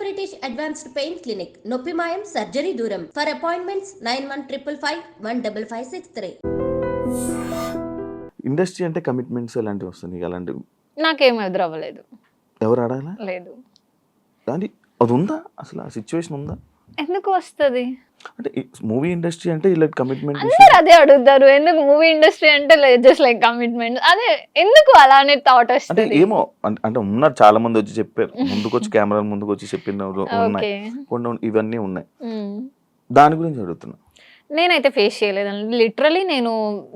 British advanced pain clinic, నొప్పి మాయం, surgery దూరం. For appointments 9155556563. ఇండస్ట్రీ అంటే కమిట్మెంట్స్ ఎలాంటివి వస్తున్నాయి? అలాంటివి నాకేం ఎదురవ్వలేదు. ఎవరు అడగాలా? లేదు. కానీ అది ఉందా అసలు? ఆ సిచ్యువేషన్ ఉందా? ఎందుకు వస్తుంది? అంటే మూవీ ఇండస్ట్రీ అంటే ఇలా కమిట్మెంట్ అందరు అదే అడుగుతారు, ఎందుకు మూవీ ఇండస్ట్రీ అంటే జస్ట్ లైక్ కమిట్మెంట్, అదే ఎందుకు అలానే థాట్ అంటే వస్తుంది? ఏమో అంటే ఉన్నారు చాలా మంది వచ్చి చెప్పారు, ముందుకు వచ్చి కెమెరా ముందుకు వచ్చి చెప్పిన ఉన్నాయి, కొన్ని ఇవన్నీ ఉన్నాయి. దాని గురించి అడుగుతున్నా. నేనైతే ఫేస్ చేయలేదండి. లిటరలీ నేను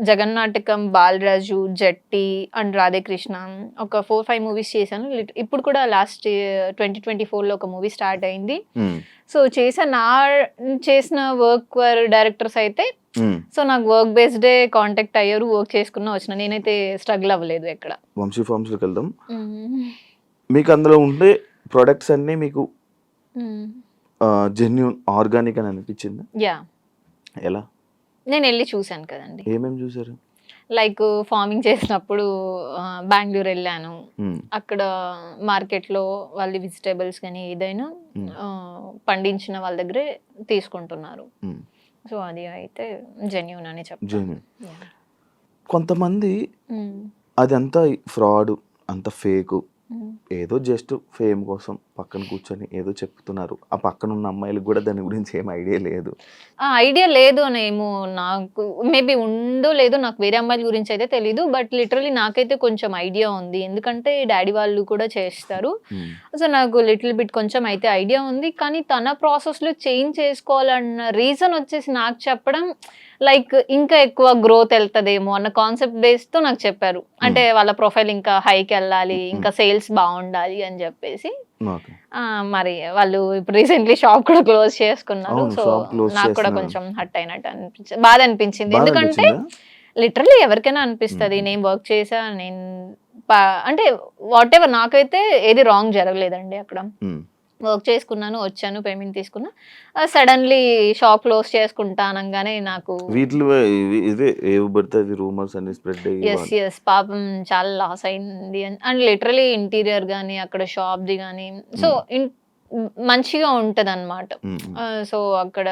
జగన్నాటకం, బాలరాజు, జట్టి అండ్ రాధేకృష్ణ ఒక 4-5 మూవీస్ చేశాను. ఇప్పుడు కూడా లాస్ట్ 2024లో ఒక మూవీ స్టార్ట్ అయింది. సో చేసిన వర్క్ డైరెక్టర్స్ అయితే సో నాకు వర్క్ బేస్డే కాంటాక్ట్ అయ్యారు, వర్క్ చేసుకున్నా వచ్చిన. నేనైతే స్ట్రగుల్ అవ్వలేదు ఎక్కడ. వంశీ ఫార్మ్స్లోకి వెళ్దాం. మీకు అందులో ఉండే ప్రొడక్ట్స్ అన్నీ మీకు జెన్యూన్ ఆర్గానిక్ అని అనిపించింది? యా. ఎలా? నేను వెళ్ళి చూశాను కదండి. ఏమేమి చూసారు? లైక్ ఫార్మింగ్ చేసినప్పుడు బెంగళూరు వెళ్ళాను. అక్కడ మార్కెట్లో వాళ్ళ వెజిటేబుల్స్ కానీ ఏదైనా పండించిన వాళ్ళ దగ్గరే తీసుకుంటున్నారు. సో అది అయితే జెన్యూన్ అని చెప్తాను. కొంతమంది అదంతా ఫ్రాడ్, అంత ఫేక్, ఏదో జస్ట్ ఫేమ్ కోసం పక్కన కూర్చొని ఏదో చెప్తున్నారు. ఆ పక్కన ఉన్న అమ్మాయిలకు కూడా దాని గురించి ఏం ఐడియా లేదు. ఐడియా లేదు అనేమో, నాకు మేబీ ఉందో లేదో, నాకు వేరే అమ్మాయిల గురించి అయితే తెలీదు. బట్ లిటరలీ నాకైతే కొంచెం ఐడియా ఉంది, ఎందుకంటే డాడీ వాళ్ళు కూడా చేస్తారు. సో నాకు లిటిల్ బిట్ కొంచెం అయితే ఐడియా ఉంది. కానీ తన ప్రాసెస్లో చేంజ్ చేసుకోవాలన్న రీజన్ వచ్చేసి నాకు చెప్పడం లైక్ ఇంకా ఎక్కువ గ్రోత్ వెళ్తుందేమో అన్న కాన్సెప్ట్ బేస్తో నాకు చెప్పారు. అంటే వాళ్ళ ప్రొఫైల్ ఇంకా హైకి వెళ్ళాలి, ఇంకా సేల్స్ బాగుండాలి అని చెప్పేసి. మరి వాళ్ళు ఇప్పుడు రీసెంట్లీ షాప్ కూడా క్లోజ్ చేసుకున్నారు. సో నాకు కూడా కొంచెం హట్ అయినట్టు అనిపించింది, బాధ అనిపించింది. ఎందుకంటే లిటరలీ ఎవరికైనా అనిపిస్తుంది, నేను వర్క్ చేసా, నేను అంటే వాట్ ఎవర్, నాకైతే ఏది రాంగ్ జరగలేదండి. అక్కడ వర్క్ చేసుకున్నాను, వచ్చాను, పేమెంట్ తీసుకున్నా. సడన్లీ షాప్ క్లోజ్ చేసుకుంటా అనగానే నాకు ఎస్ పాపం చాలా లాస్ అయింది. అండ్ లిటరలీ ఇంటీరియర్ కానీ అక్కడ షాప్ది కానీ సో మంచిగా ఉంటది అనమాట. సో అక్కడ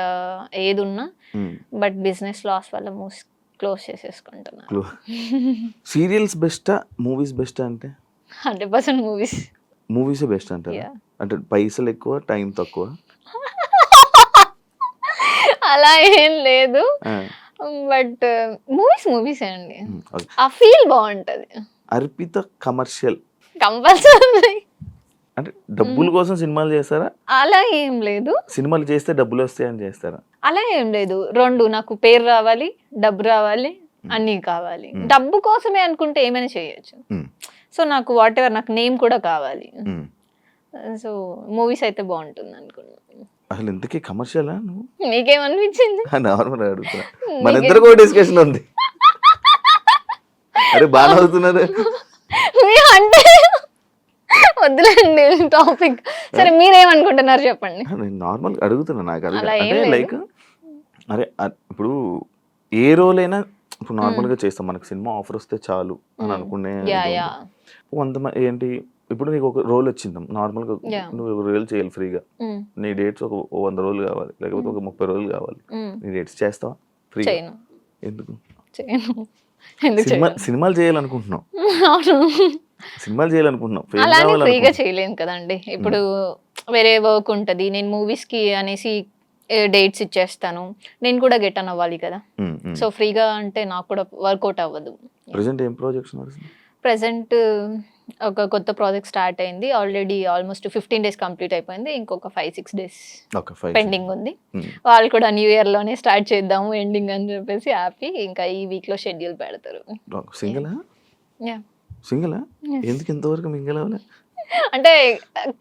ఏది ఉన్నా బట్ బిజినెస్ లాస్ వల్ల క్లోజ్ చేసేసుకుంటున్నాను. సీరియల్స్ బెస్టా మూవీస్ బెస్టా? అంటే 100% మూవీస్ బెస్ట్ అంటారా? అంటే పైసలు ఎక్కువ, టైం తక్కువ? అలా ఏం లేదు, బట్ మూవీస్ అండి. ఆ ఫీల్ బాగుంటది. Arpita commercial compulsory. అంటే డబ్బుల కోసం సినిమాలు చేస్తారా? అలా ఏం లేదు. సినిమాలు చేస్తే డబ్బులు వస్తాయని చేస్తారా? అలా ఏం లేదు. రెండు, నాకు పేరు రావాలి, డబ్బు రావాలి, అన్నీ కావాలి. డబ్బు కోసమే అనుకుంటే ఏమైనా చేయొచ్చు. సో నాకు వాట్ ఎవర్, నాకు నేమ్ కూడా కావాలి. సో మూవీస్ అయితే బాగుంటుంది అనుకున్నాను. అసలు ఇంతకీ కమర్షియలా? నీకేమనిపించింది? నార్మల్ అడుగుతున్నా, మన ఇద్దరు కూడా డిస్కషన్ ఉంది. అరే బాగా అవుతున్నారు అంటే వద్దులేండి టాపిక్. సరే మీరేమనుకుంటున్నారు చెప్పండి. నేను నార్మల్ అడుగుతున్నా. నాకు అంటే లైక్ అరే ఇప్పుడు ఏ రోల్ అయినా ఇప్పుడు నార్మల్ గా చేస్తాం, మనకు సినిమా ఆఫర్ వస్తే చాలు అని అనుకునే కొంతమంది ఏంటి, ఇప్పుడు నీకు ఒక రోల్ వచ్చింది నార్మల్ గా, నువ్వు ఒక రోల్ చేయాలి ఫ్రీగా, నీ డేట్స్ ఒక 100 రోజులు కావాలి, లేకపోతే ఒక 30 రోజులు కావాలి, నీ డేట్స్ చేస్తావా ఫ్రీగా? ఎందుకు? సినిమాలు చేయాలనుకుంటున్నావు, సినిమాలు చేయాలనుకుంటున్నావు, ఫ్రీగా చేయలేను కదండి. ఇప్పుడు వేరే వర్క్ ఉంటది, నేను మూవీస్ కి అనేసి డేట్స్ ఇచ్చేస్తాను, నేను కూడా గెట్ అన్ అవ్వాలి కదా. సో ఫ్రీగా అంటే నాకు కూడా వర్కౌట్ అవ్వదు. ప్రెసెంట్ ఒక కొత్త ప్రాజెక్ట్ స్టార్ట్ అయింది, ఆల్రెడీ ఆల్మోస్ట్ 15 days కంప్లీట్ అయిపోయింది, ఇంకొక 5-6 days పెండింగ్ ఉంది. వాళ్ళు కూడా న్యూ ఇయర్ లోనే స్టార్ట్ చేద్దాము ఎండింగ్ అని చెప్పేసి హ్యాపీ. ఇంకా ఈ వీక్ లో షెడ్యూల్ పెడతారు. అంటే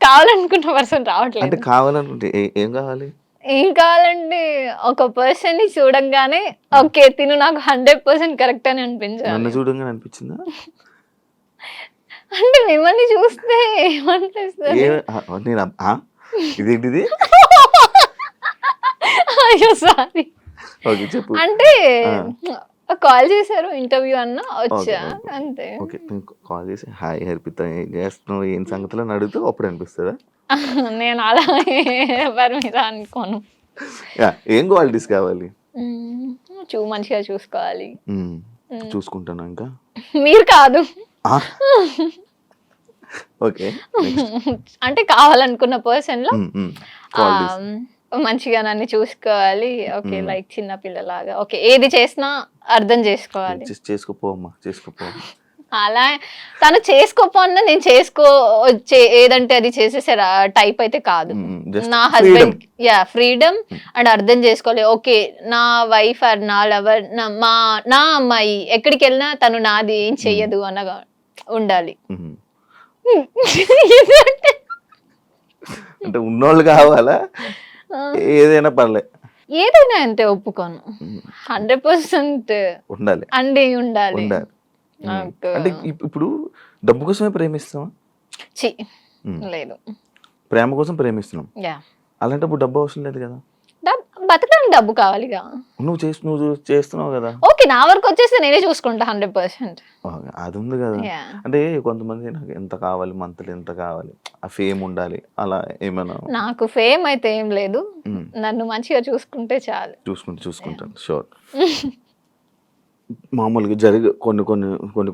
కావాలనుకున్న పర్సన్ రావట్లేదు. అంటే కావాలనుకుంటే ఏం కావాలి? ఏం కావాలంటే ఒక పర్సన్ ని చూడంగానే ఓకే తిను నాకు 100% కరెక్ట్ అని అనిపించాలి. చూడంగానే అనిపించిందా? అంటే మిమ్మల్ని చూస్తే ఏమనిపిస్తుంది? అయ్యో సారీ. అంటే కాల్ చేశారు, ఇంటర్వ్యూ అన్నా వచ్చా అంతే. కాల్ చేసి హాయ్ హర్పిత ఏం చేస్తున్నావు, ఏం సంగతిలో అడిగితే అప్పుడు అనిపిస్తుందా? నేను అలా ఎవరి మీద అనుకోను. ఏం క్వాలిటీస్ కావాలి? మంచిగా చూసుకోవాలి. చూసుకుంటాను ఇంకా. మీరు కాదు. ఓకే. అంటే కావాలనుకున్న పర్సన్ లో మంచిగా నన్ను చూసుకోవాలి. ఓకే, లైక్ చిన్న పిల్లలాగా. ఓకే, ఏది చేసినా అర్థం చేసుకోవాలి. చేసుకోపోమ్మా, చేసుకోపో. అలా తను చేసుకోపోన్నా నేను ఏదంటే అది చేసేసే టైప్ అయితే కాదు. నా హస్బెండ్ ఫ్రీడమ్ అండ్ అర్థం చేసుకోవాలి. ఓకే, నా వైఫ్ ఆర్ నా లవర్, నా అమ్మాయి ఎక్కడికి వెళ్ళినా తను నాది ఏం చెయ్యదు అనగా ఉండాలి. అంటే ఉన్నోళ్ళు కావాలా? ఏదైనా పర్లే, ఏదైనా అంతే ఒప్పుకోను. 100% ఉండాలి అండి, ఉండాలి. అంటే ఇప్పుడు డబ్బు కోసమే ప్రేమిస్తావా? లేదు, ప్రేమ కోసం ప్రేమిస్తున్నాం. అలాంటప్పుడు డబ్బు అవసరం లేదు కదా. బతకడానికి డబ్బు కావాలిగా. నువ్వు చేస్తున్నావు కదా. ఓకే, నా వరకు వచ్చేసి నేనే చూసుకుంటా 100%. అది ఉంది కదా. అంటే కొంతమంది నాకు ఎంత కావాలి, మంత్లీ ఎంత కావాలి, ఆ ఫేమ్ ఉండాలి, అలా ఏమైనా? నాకు ఫేమ్ అయితే ఏం లేదు, నన్ను మంచిగా చూసుకుంటే చాలు. చూసుకుంటాను షూర్. మామూలుగా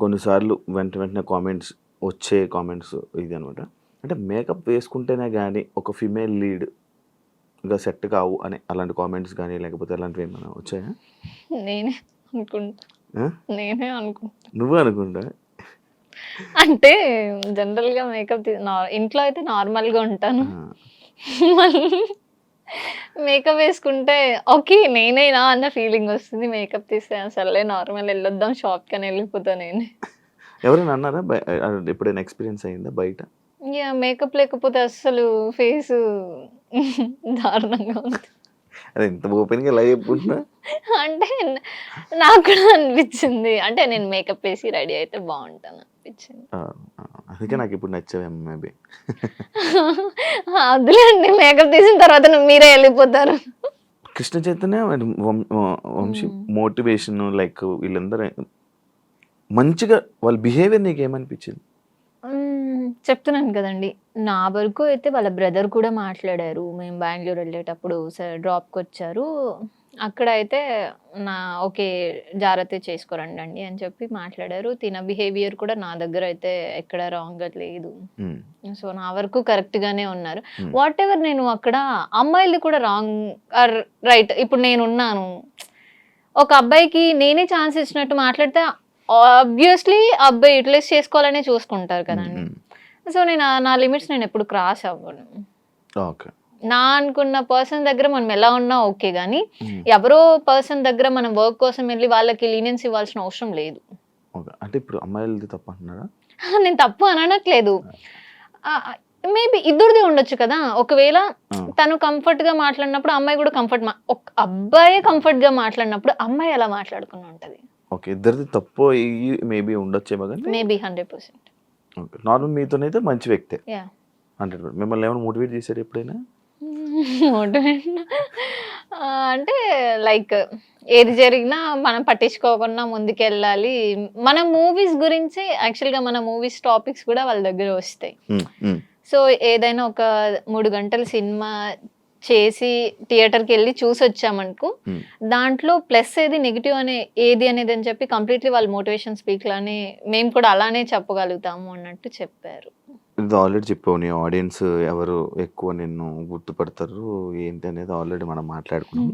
కొన్ని సార్లు వెంటనే కామెంట్స్ ఇది అనమాట. అంటే మేకప్ వేసుకుంటేనే కానీ ఒక ఫిమేల్ లీడ్ గా సెట్ కావు అని అలాంటి కామెంట్స్ కానీ లేకపోతే అలాంటివి ఏమైనా వచ్చాయా? నేనే అనుకుంటా. నువ్వు అనుకుంటా? అంటే జనరల్ గా మేకప్ ఇంట్లో అయితే నార్మల్ గా ఉంటాను, మేకప్ వేసుకుంటే ఓకే నేనేనా అన్న ఫీలింగ్ వస్తుంది. మేకప్ తీస్తే అసలే నార్మల్ వెళ్ళొద్దాం షాప్ కని వెళ్ళిపోతా నేను. ఎవరైనా అన్నారా? ఎప్పుడైనా ఎక్స్పీరియన్స్ అయిందా బయట? మేకప్ లేకపోతే అసలు ఫేస్ దారుణంగా ఉంది. అదే ఇంత ఓపెన్ గా లైవ్ చెప్పుకుంటున్నా. అంటే నాకు కూడా అనిపించింది, అంటే నేను మేకప్ వేసి రెడీ అయితే బాగుంటాను అనిపించింది. అందుకే నాకు ఇప్పుడు నచ్చావేమో మేబీ. అదులేండి, మేకప్ తీసిన తర్వాత మీరే వెళ్ళిపోతారు. కృష్ణ చైతన్య వంశీ మోటివేషన్ లైక్ వీళ్ళందరూ మంచిగా వాళ్ళ బిహేవియర్ నీకు ఏమనిపించింది? చెప్తున్నాను కదండి, నా వరకు అయితే వాళ్ళ బ్రదర్ కూడా మాట్లాడారు. మేము బెంగళూరు వెళ్ళేటప్పుడు డ్రాప్కి వచ్చారు. అక్కడ అయితే ఓకే జాగ్రత్త చేసుకోరండి అండి అని చెప్పి మాట్లాడారు. తిన బిహేవియర్ కూడా నా దగ్గర అయితే ఎక్కడ రాంగ్ లేదు. సో నా వరకు కరెక్ట్ గానే ఉన్నారు. వాట్ ఎవర్ నేను అక్కడ అమ్మాయిలు కూడా రాంగ్ ఆర్ రైట్. ఇప్పుడు నేనున్నాను, ఒక అబ్బాయికి నేనే ఛాన్స్ ఇచ్చినట్టు మాట్లాడితే ఆబ్వియస్లీ అబ్బాయి యూటిలైజ్ చేసుకోవాలనే చూసుకుంటారు కదండి. సో నేను నా లిమిట్స్ నేను ఎప్పుడు క్రాస్ అవ్వను. నా అనుకున్న పర్సన్ దగ్గర మనం ఎలా ఉన్నా ఓకే, కానీ ఎవరో పర్సన్ దగ్గర మనం వర్క్ కోసం వెళ్ళి వాళ్ళకి లీనియన్స్ ఇవ్వాల్సిన అవసరం లేదు. అంటే ఇప్పుడు అమ్మాయిలది తప్పు అంటున్నారా? నేను తప్పు అనట్లేదు, మేబీ ఇద్దరిది ఉండొచ్చు కదా. ఒకవేళ తను కంఫర్ట్ గా మాట్లాడినప్పుడు అమ్మాయి కూడా అబ్బాయి కంఫర్ట్ గా మాట్లాడినప్పుడు అమ్మాయి ఎలా మాట్లాడుకుని ఉంటది. ఓకే, ఇద్దరిది తప్పు మేబీ ఉండొచ్చేమో కానీ మేబీ 100%. నార్మల్ మీతోనైతే మంచి వ్యక్తే 100%. మిమ్మల్ని ఏమైనా మోటివేట్ చేశారు ఎప్పుడైనా? మోటివేట్ అంటే లైక్ ఏది జరిగినా మనం పట్టించుకోకుండా ముందుకెళ్ళాలి. మన మూవీస్ గురించి యాక్చువల్గా మన మూవీస్ టాపిక్స్ కూడా వాళ్ళ దగ్గర వస్తాయి. సో ఏదైనా ఒక 3 గంటల సినిమా చేసి థియేటర్కి వెళ్ళి చూసి వచ్చామనుకో, దాంట్లో ప్లస్ ఏది నెగిటివ్ ఏది అనేది అని చెప్పి కంప్లీట్లీ వాళ్ళు మోటివేషన్ స్పీక్ లానే మేము కూడా అలానే చెప్పగలుగుతాము అన్నట్టు చెప్పారు. ఇది ఆల్రెడీ చెప్పావు, నీ ఆడియన్స్ ఎవరు ఎక్కువ నిన్ను గుర్తుపడతారు ఏంటి అనేది ఆల్రెడీ మనం మాట్లాడుకున్నాం.